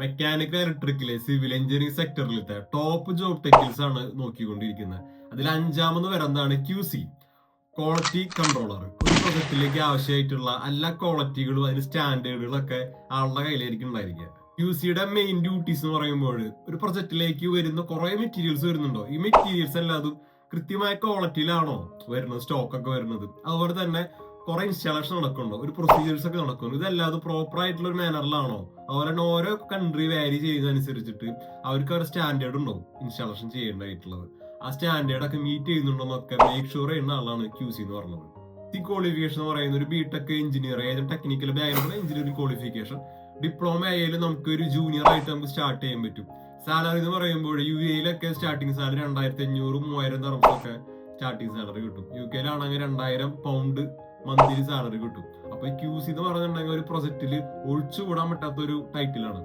Mechanical electrical civil engineering സെക്ടറിലത്തെ top job titles ആണ് നോക്കിക്കൊണ്ടിരിക്കുന്നത്. അതിൽ അഞ്ചാമത് വരുന്നതാണ് QC, ക്വാളിറ്റി കൺട്രോളർ. ഒരു പ്രൊജക്റ്റിലേക്ക് ആവശ്യമായിട്ടുള്ള എല്ലാ ക്വാളിറ്റികളും അതിന് സ്റ്റാൻഡേർഡുകളൊക്കെ ആളുടെ കയ്യിലായിരിക്കും ഉണ്ടായിരിക്കുക. QCയുടെ മെയിൻ ഡ്യൂട്ടീസ് എന്ന് പറയുമ്പോൾ ഒരു പ്രൊജക്റ്റിലേക്ക് വരുന്ന കുറെ മെറ്റീരിയൽസ് വരുന്നുണ്ടോ, ഈ മെറ്റീരിയൽസ് എല്ലാതും കൃത്യമായ ക്വാളിറ്റിയിലാണോ വരുന്നത്, സ്റ്റോക്ക് ഒക്കെ വരുന്നത്. അതുപോലെ തന്നെ കുറെ ഇൻസ്റ്റാളേഷൻ നടക്കുന്നുണ്ടോ, ഒരു പ്രൊസീജിയേഴ്സ് ഒക്കെ നടക്കുന്നു, ഇതല്ലാതെ പ്രോപ്പർ ആയിട്ടുള്ള ഒരു മാനറിലാണോ. അതുപോലെ തന്നെ ഓരോ കൺട്രി വാരി ചെയ്യുന്നതനുസരിച്ചിട്ട് അവർക്ക് ഒരു സ്റ്റാൻഡേർഡ് ഉണ്ടാവും ഇൻസ്റ്റാളേഷൻ ചെയ്യേണ്ടതായിട്ടുള്ളത്. ആ സ്റ്റാൻഡേർഡ് ഒക്കെ മീറ്റ് ചെയ്യുന്നുണ്ടോന്നൊക്കെ മേക്ക് ഷുവർ ചെയ്യുന്ന ആളാണ് QC എന്ന് പറയുന്നത്. ഈ ക്വാളിഫിക്കേഷൻ എന്ന് പറയുന്നത് ഒരു ബിടെക് എഞ്ചിനീയർ, ഏതെങ്കിലും technical background engineering qualification, diploma ആയാലും നമുക്ക് ഒരു ജൂനിയർ ആയിട്ട് നമുക്ക് സ്റ്റാർട്ട് ചെയ്യാൻ പറ്റും. സാലറി എന്ന് പറയുമ്പോൾ UAE സ്റ്റാർട്ടിംഗ് സാലറി 2500-3000 ദിർഹംസൊക്കെ സ്റ്റാർട്ടിംഗ് സാലറി കിട്ടും. UK £2000 മന്ത്ലി സാലറി കിട്ടും. അപ്പൊ QC എന്ന് പറഞ്ഞിട്ടുണ്ടെങ്കിൽ ഒരു പ്രൊജക്റ്റിൽ ഒഴിച്ചുകൂടാൻ പറ്റാത്ത ഒരു ടൈറ്റിലാണ്.